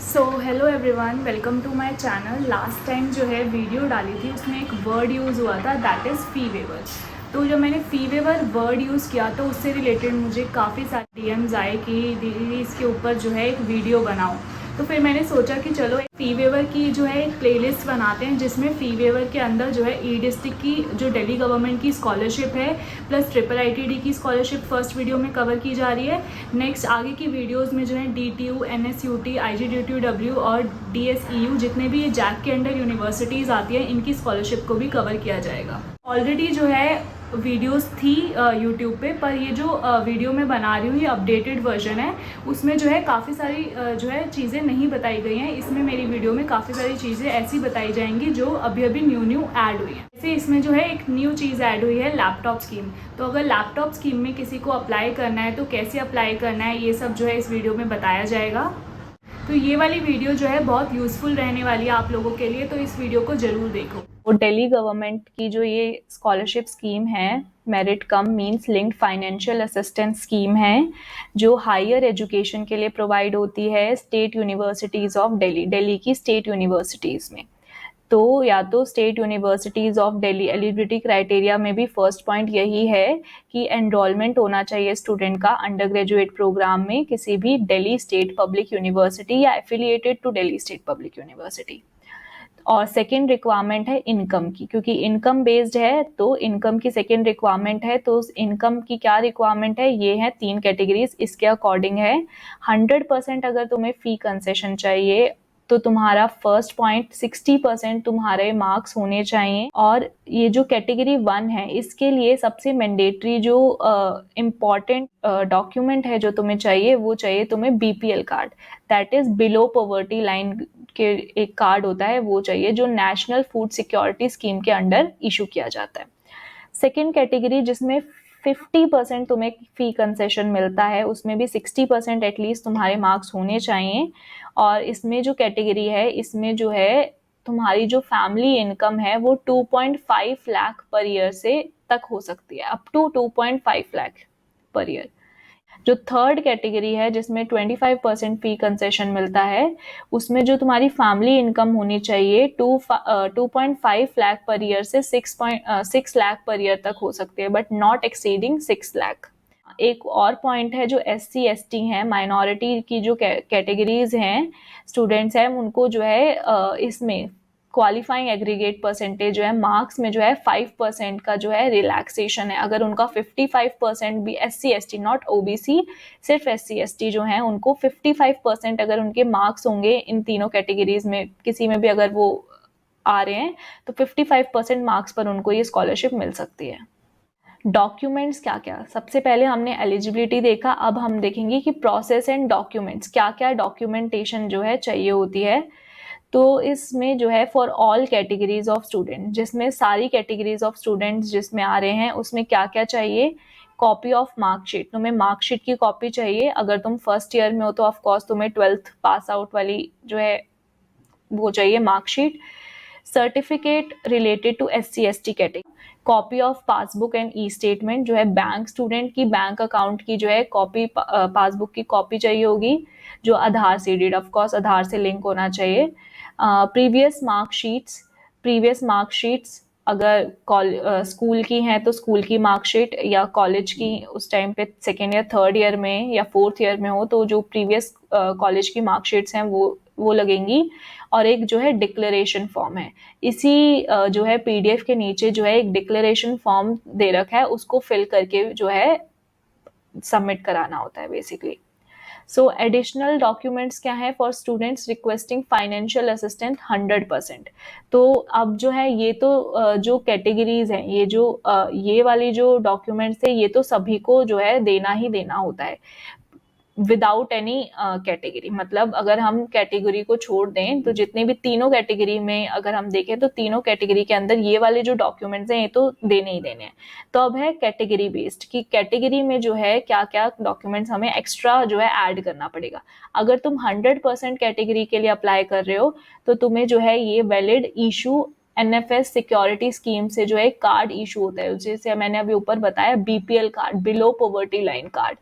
So hello everyone, welcome to my channel. Last time जो है video डाली थी उसमें एक वर्ड यूज़ हुआ था, दैट इज़ फ़ी वेवर। तो जब मैंने फ़ी वेवर वर्ड यूज़ किया तो उससे रिलेटेड मुझे काफ़ी सारे डीएम्स आए कि दीदी इसके ऊपर जो है एक वीडियो बनाओ। तो फिर मैंने सोचा कि चलो फ़ी वेवर की जो है एक प्लेलिस्ट बनाते हैं जिसमें फ़ी वेवर के अंदर जो है ई डिस्ट्रिक्ट की जो दिल्ली गवर्नमेंट की स्कॉलरशिप है प्लस ट्रिपल आईटीडी की स्कॉलरशिप फर्स्ट वीडियो में कवर की जा रही है। नेक्स्ट आगे की वीडियोस में जो है डीटीयू, एनएसयूटी, आईजीडीटीयू और डीएसईयू जितने भी ये जैक के अंडर यूनिवर्सिटीज़ आती है इनकी स्कॉलरशिप को भी कवर किया जाएगा। ऑलरेडी जो है वीडियोस थी यूट्यूब पे, पर ये जो वीडियो मैं बना रही हूँ ये अपडेटेड वर्जन है। उसमें जो है काफ़ी सारी जो है चीज़ें नहीं बताई गई हैं। इसमें मेरी वीडियो में काफ़ी सारी चीज़ें ऐसी बताई जाएंगी जो अभी अभी न्यू ऐड हुई हैं। जैसे इसमें जो है एक न्यू चीज़ ऐड हुई है, लैपटॉप स्कीम। तो अगर लैपटॉप स्कीम में किसी को अप्लाई करना है तो कैसे अप्लाई करना है ये सब जो है इस वीडियो में बताया जाएगा। तो ये वाली वीडियो जो है बहुत यूज़फुल रहने वाली है आप लोगों के लिए, तो इस वीडियो को ज़रूर देखो। और दिल्ली गवर्नमेंट की जो ये स्कॉलरशिप स्कीम है, merit cum means linked financial assistance scheme है, जो हायर एजुकेशन के लिए प्रोवाइड होती है state universities of Delhi, Delhi की स्टेट यूनिवर्सिटीज़ में। तो या तो state universities of Delhi eligibility criteria में भी फर्स्ट पॉइंट यही है कि एनरोलमेंट होना चाहिए स्टूडेंट का अंडर ग्रेजुएट प्रोग्राम में किसी भी दिल्ली स्टेट पब्लिक यूनिवर्सिटी या affiliated to Delhi state public university. और सेकेंड रिक्वायरमेंट है इनकम की, क्योंकि इनकम बेस्ड है तो इनकम की सेकेंड रिक्वायरमेंट है। तो इनकम की क्या रिक्वायरमेंट है, ये है 3 कैटेगरीज इसके अकॉर्डिंग है। 100% अगर तुम्हें फी कंसेशन चाहिए तो तुम्हारा फर्स्ट पॉइंट 60% तुम्हारे मार्क्स होने चाहिए। और ये जो कैटेगरी 1 है इसके लिए सबसे मैंडेटरी जो इम्पॉर्टेंट डॉक्यूमेंट है जो तुम्हें चाहिए वो चाहिए तुम्हें BPL card, that is below poverty line के एक कार्ड होता है वो चाहिए, जो नेशनल फूड सिक्योरिटी स्कीम के अंडर इशू किया जाता है। सेकेंड कैटेगरी जिसमें 50% तुम्हें फी कंसेशन मिलता है, उसमें भी 60% एटलीस्ट तुम्हारे मार्क्स होने चाहिए। और इसमें जो कैटेगरी है इसमें जो है तुम्हारी जो फैमिली इनकम है वो 2.5 लाख पर ईयर से तक हो सकती है, up to 2.5 lakh per year. जो थर्ड कैटेगरी है जिसमें 25% फी कंसेशन मिलता है, उसमें जो तुम्हारी फैमिली इनकम होनी चाहिए 2.5 लाख पर ईयर से 6 लाख पर ईयर तक हो सकती है, बट नॉट एक्सीडिंग 6 लाख। एक और पॉइंट है जो SC ST हैं, माइनॉरिटी की जो कैटेगरीज हैं स्टूडेंट्स हैं, उनको जो है इसमें क्वालिफाइंग एग्रीगेट परसेंटेज जो है मार्क्स में जो है 5% का जो है रिलैक्सेशन है। अगर उनका 55% भी SC ST नॉट OBC, सिर्फ SC ST जो है उनको 55% अगर उनके मार्क्स होंगे इन तीनों कैटेगरीज में किसी में भी अगर वो आ रहे हैं तो 55% मार्क्स पर उनको ये स्कॉलरशिप मिल सकती है। डॉक्यूमेंट्स क्या क्या, सबसे पहले हमने एलिजिबिलिटी देखा, अब हम देखेंगे कि प्रोसेस एंड डॉक्यूमेंट्स क्या क्या डॉक्यूमेंटेशन जो है चाहिए होती है। तो इसमें जो है for all categories of student, जिसमें सारी कैटेगरीज ऑफ स्टूडेंट्स जिसमें आ रहे हैं उसमें क्या क्या चाहिए। कॉपी ऑफ मार्कशीट, तुम्हें मार्कशीट की कॉपी चाहिए। अगर तुम फर्स्ट ईयर में हो तो ऑफकोर्स तुम्हें 12th पास आउट वाली जो है वो चाहिए marksheet. Certificate related to SC ST category, copy of passbook and E statement, जो है बैंक स्टूडेंट की बैंक अकाउंट की जो है कॉपी, पासबुक की कॉपी चाहिए होगी, जो आधार से डेट ऑफकोर्स आधार से लिंक होना चाहिए। प्रीवियस मार्कशीट्स, प्रीवियस मार्कशीट्स अगर स्कूल की हैं तो स्कूल की मार्कशीट, या कॉलेज की उस टाइम पे सेकेंड ईयर थर्ड ईयर में या फोर्थ ईयर में हो तो जो प्रीवियस कॉलेज की मार्कशीट्स हैं वो लगेंगी। और एक जो है डिक्लेरेशन फॉर्म है, इसी जो है PDF के नीचे जो है एक डिक्लेरेशन फॉर्म दे रखा है, उसको फिल करके जो है सबमिट कराना होता है बेसिकली। सो एडिशनल डॉक्यूमेंट्स क्या है for students requesting financial assistance 100%। तो अब जो है ये तो जो कैटेगरीज हैं, ये जो ये वाली जो डॉक्यूमेंट्स है ये तो सभी को जो है देना ही देना होता है विदाउट एनी कैटेगरी। मतलब अगर हम कैटेगरी को छोड़ दें तो जितने भी तीनों कैटेगरी में अगर हम देखें तो तीनों कैटेगरी के अंदर ये वाले जो डॉक्यूमेंट्स हैं ये तो देने ही देने हैं। तो अब है कैटेगरी बेस्ड कि कैटेगरी में जो है क्या क्या डॉक्यूमेंट्स हमें एक्स्ट्रा जो है ऐड करना पड़ेगा। अगर तुम 100% कैटेगरी के लिए अप्लाई कर रहे हो तो तुम्हें जो है ये valid issue NFS security scheme से जो है कार्ड इशू होता है, जैसे मैंने अभी ऊपर बताया BPL card, below poverty line card.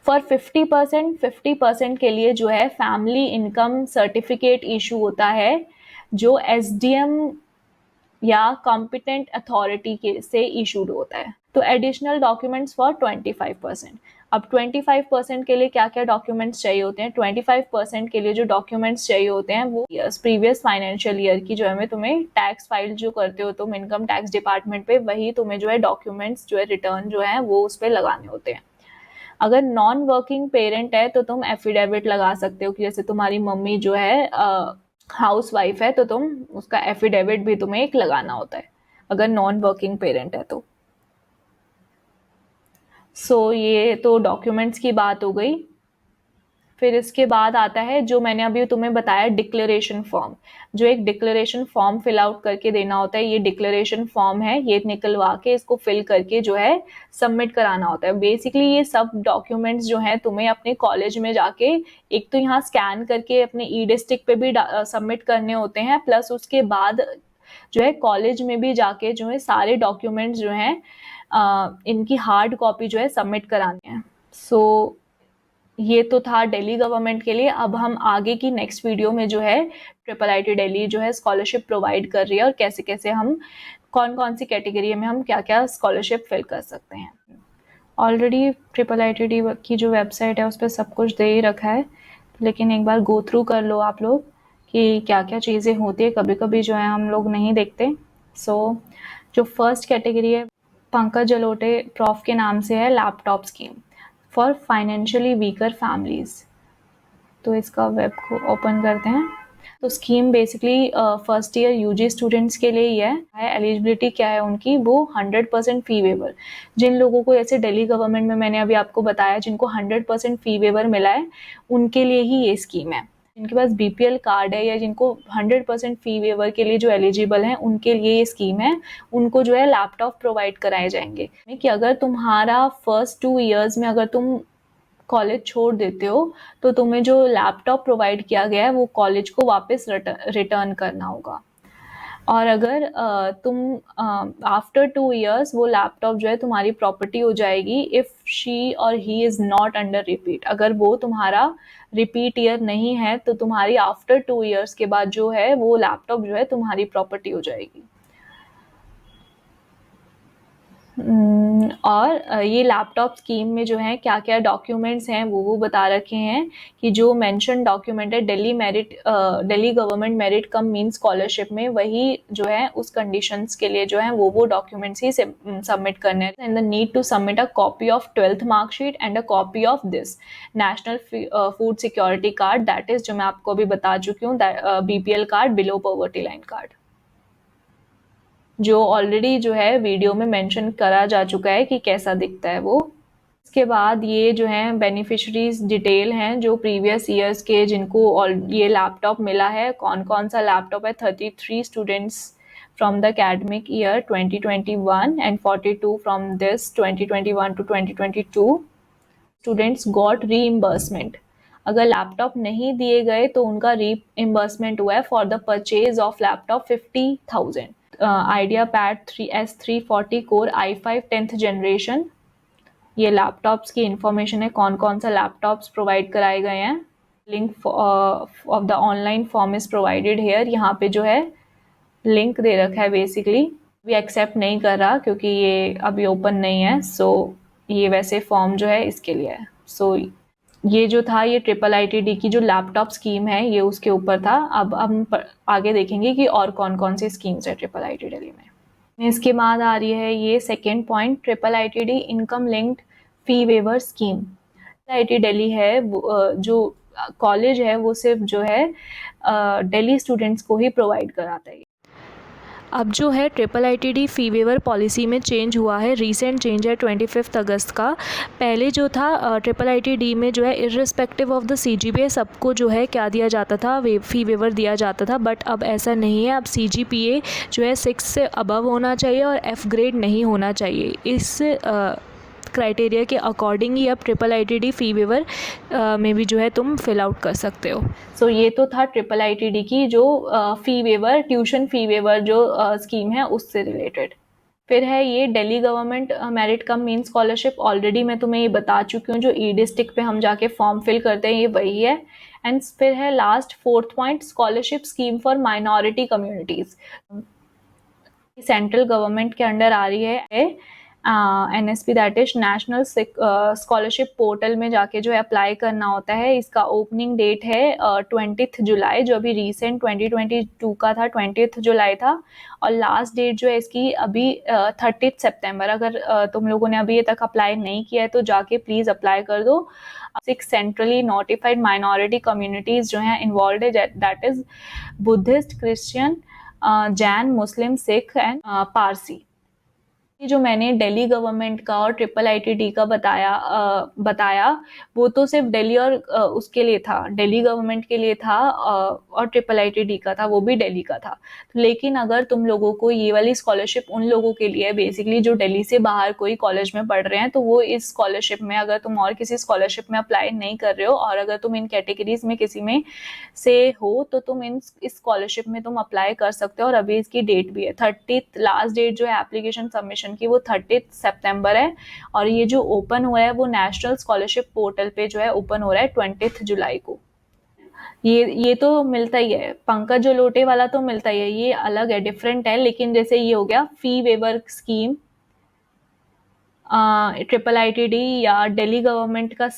For 50% के लिए जो है फैमिली इनकम सर्टिफिकेट इशू होता है, जो SDM या कॉम्पिटेंट अथॉरिटी के से इशूड होता है। तो एडिशनल डॉक्यूमेंट्स फॉर 25%। अब 25% के लिए क्या क्या डॉक्यूमेंट्स चाहिए होते हैं? 25% के लिए जो डॉक्यूमेंट्स चाहिए होते हैं वो प्रीवियस फाइनेंशियल ईयर की जो है तुम्हें टैक्स फाइल जो करते हो तुम इनकम टैक्स डिपार्टमेंट पे, वही तुम्हें जो है डॉक्यूमेंट्स जो है रिटर्न जो है वो उस पर लगाने होते हैं। अगर नॉन वर्किंग पेरेंट है तो तुम एफिडेविट लगा सकते हो कि जैसे तुम्हारी मम्मी जो है हाउस वाइफ है तो तुम उसका एफिडेविट भी तुम्हें एक लगाना होता है अगर नॉन वर्किंग पेरेंट है तो। ये तो डॉक्यूमेंट्स की बात हो गई। फिर इसके बाद आता है जो मैंने अभी तुम्हें बताया डिक्लेरेशन फॉर्म, जो एक डिक्लेरेशन फॉर्म फिल आउट करके देना होता है। ये डिक्लेरेशन फॉर्म है, ये निकलवा के इसको फिल करके जो है सबमिट कराना होता है। बेसिकली ये सब डॉक्यूमेंट्स जो है तुम्हें अपने कॉलेज में जाके एक तो यहाँ स्कैन करके अपने ई डिस्ट्रिक्ट पे भी सबमिट करने होते हैं, प्लस उसके बाद जो है कॉलेज में भी जाके जो है सारे डॉक्यूमेंट्स जो हैं इनकी हार्ड कॉपी जो है सबमिट करानी है। ये तो था दिल्ली गवर्नमेंट के लिए। अब हम आगे की नेक्स्ट वीडियो में जो है IIIT दिल्ली जो है स्कॉलरशिप प्रोवाइड कर रही है और कैसे कैसे हम कौन कौन सी कैटेगरी में हम क्या क्या स्कॉलरशिप फिल कर सकते हैं। ऑलरेडी IIIT की जो वेबसाइट है उस पर सब कुछ दे ही रखा है, लेकिन एक बार गो थ्रू कर लो आप लोग कि क्या क्या चीज़ें होती है, कभी कभी जो है हम लोग नहीं देखते। जो फर्स्ट कैटेगरी है पंकज जलोटे प्रॉफ के नाम से है, laptop scheme for financially weaker families. तो इसका वेब को ओपन करते हैं। तो scheme basically first year UG students के लिए ही है। एलिजिबिलिटी क्या है उनकी, वो 100% फी वेवर। जिन लोगों को ऐसे दिल्ली गवर्नमेंट में मैंने अभी आपको बताया जिनको 100% फी वेवर मिला है उनके लिए ही ये स्कीम है। जिनके पास BPL कार्ड है या जिनको 100% फी वेवर के लिए जो एलिजिबल हैं उनके लिए ये स्कीम है। उनको जो है लैपटॉप प्रोवाइड कराए जाएंगे कि अगर तुम्हारा फर्स्ट 2 इयर्स में अगर तुम कॉलेज छोड़ देते हो तो तुम्हें जो लैपटॉप प्रोवाइड किया गया है वो कॉलेज को वापस रिटर्न करना होगा। और अगर तुम आफ्टर 2 इयर्स वो लैपटॉप जो है तुम्हारी प्रॉपर्टी हो जाएगी इफ़ शी और he is not under repeat. अगर वो तुम्हारा रिपीट ईयर नहीं है तो तुम्हारी आफ्टर 2 इयर्स के बाद जो है वो लैपटॉप जो है तुम्हारी प्रॉपर्टी हो जाएगी। और ये लैपटॉप स्कीम में जो है क्या क्या डॉक्यूमेंट्स हैं वो बता रखे हैं कि जो मेंशन डॉक्यूमेंट है दिल्ली गवर्नमेंट मेरिट कम मीन स्कॉलरशिप में, वही जो है उस कंडीशंस के लिए जो है वो डॉक्यूमेंट्स ही सबमिट करने हैं। And the need to submit a copy of 12th marksheet and a copy of this national food security card, that is जो मैं आपको अभी बता चुकी हूँ BPL card, below poverty line card, जो ऑलरेडी जो है वीडियो में मेंशन करा जा चुका है कि कैसा दिखता है वो। इसके बाद ये जो है बेनिफिशरीज डिटेल हैं जो प्रीवियस ईयर्स के जिनको ये लैपटॉप मिला है, कौन कौन सा लैपटॉप है। 33 students from the academic year 2021 and 42 from this 2021 to 2022 students got reimbursement। अगर लैपटॉप नहीं दिए गए तो उनका रीइम्बर्समेंट हुआ है for the purchase of laptop 50,000। IdeaPad 3S340 core i5 10th generation. ये लैपटॉप्स की इंफॉर्मेशन है, कौन कौन सा लैपटॉप्स प्रोवाइड कराए गए हैं। Link of the online form is provided here. यहाँ पे जो है लिंक दे रखा है, बेसिकली भी एक्सेप्ट नहीं कर रहा क्योंकि ये अभी ओपन नहीं है। ये वैसे फॉर्म जो है इसके लिए है। ये जो था ये IIIT की जो लैपटॉप स्कीम है ये उसके ऊपर था। अब हम आगे देखेंगे कि और कौन कौन सी स्कीम्स है IIIT दिल्ली में। इसके बाद आ रही है ये second point, IIIT income linked fee waiver scheme. IIT Delhi है जो कॉलेज है वो सिर्फ जो है दिल्ली स्टूडेंट्स को ही प्रोवाइड कराता है। अब जो है IIIT फ़ी वेवर पॉलिसी में चेंज हुआ है, रीसेंट चेंज है 25 अगस्त का। पहले जो था IIIT में जो है इर्रिस्पेक्टिव ऑफ द CGPA सबको जो है क्या दिया जाता था, फ़ी वेवर दिया जाता था, बट अब ऐसा नहीं है। अब CGPA जो है 6 से अबव होना चाहिए और F ग्रेड नहीं होना चाहिए। इस क्राइटेरिया के अकॉर्डिंग ही अब IIIT फ़ी वेवर में भी जो है तुम फिल आउट कर सकते हो। ये तो था IIIT की जो फ़ी वेवर, ट्यूशन फ़ी वेवर जो स्कीम है उससे रिलेटेड। फिर है ये दिल्ली गवर्नमेंट मेरिट कम मीन स्कॉलरशिप, ऑलरेडी मैं तुम्हें ये बता चुकी हूँ, जो ई डिस्ट्रिक्ट पे हम जाके फॉर्म फिल करते हैं ये वही है। एंड फिर है last 4th point, scholarship scheme for minority communities, central government के अंडर आ रही है। NSP that is national scholarship portal में जाके जो है अप्लाई करना होता है। इसका ओपनिंग डेट है 20th जुलाई, जो अभी रिसेंट 2022 का था, 20th जुलाई था। और लास्ट डेट जो है इसकी अभी 30th सितंबर। अगर तुम लोगों ने अभी तक अप्लाई नहीं किया है तो जाके प्लीज अप्लाई कर दो। 6 सेंट्रली नोटिफाइड माइनॉरिटी कम्युनिटीज जो हैं इन्वॉल्व है, that is Buddhist, Christian, Jain, Muslim, Sikh and Parsi. जो मैंने दिल्ली गवर्नमेंट का और IIIT का बताया वो तो सिर्फ दिल्ली और उसके लिए था, दिल्ली गवर्नमेंट के लिए था, और IIIT का था, वो भी दिल्ली का था। लेकिन अगर तुम लोगों को ये वाली स्कॉलरशिप उन लोगों के लिए बेसिकली जो दिल्ली से बाहर कोई कॉलेज में पढ़ रहे हैं, तो वो इस स्कॉलरशिप में, अगर तुम और किसी स्कॉलरशिप में अप्लाई नहीं कर रहे हो और अगर तुम इन कैटेगरीज में किसी में से हो तो तुम इस स्कॉलरशिप में तुम अप्लाई कर सकते हो। और अभी इसकी डेट भी है 30th, लास्ट डेट जो है एप्लीकेशन सबमिशन की वो 30th सितंबर है। और ये जो ओपन हुआ है वो नेशनल स्कॉलरशिप पोर्टल पे जो है ओपन हो रहा है 20th जुलाई को। ये तो मिलता ही है, पंकज जो लोटे वाला तो मिलता ही है, ये अलग है, डिफरेंट है। लेकिन जैसे ये हो गया फी वेवर स्कीम, IIIT या दिल्ली गवर्नमेंट का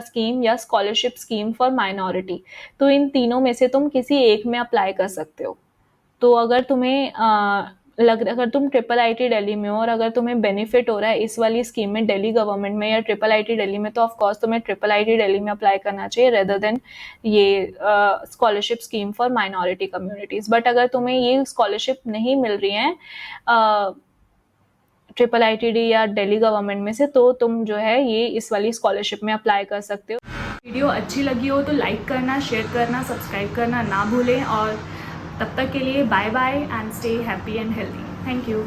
स्कीम या स्कॉलरशिप स्कीम फॉर माइनॉरिटी, तो इन तीनों में से तुम किसी एक में अप्लाई कर सकते हो। तो अगर तुम्हें अगर तुम IIIT दिल्ली में हो और अगर तुम्हें बेनिफिट हो रहा है इस वाली स्कीम में दिल्ली गवर्नमेंट में या IIIT दिल्ली में, तो ऑफ कोर्स तुम्हें IIIT दिल्ली में अप्लाई करना चाहिए रेदर देन ये scholarship scheme for minority communities. But अगर तुम्हें ये स्कॉलरशिप नहीं मिल रही है IIIT या दिल्ली गवर्नमेंट में से, तो तुम जो है ये इस वाली स्कॉलरशिप में अप्लाई कर सकते हो। वीडियो अच्छी लगी हो तो लाइक करना, शेयर करना, सब्सक्राइब करना ना भूलें। और तब तक के लिए bye bye and stay happy and healthy. Thank you.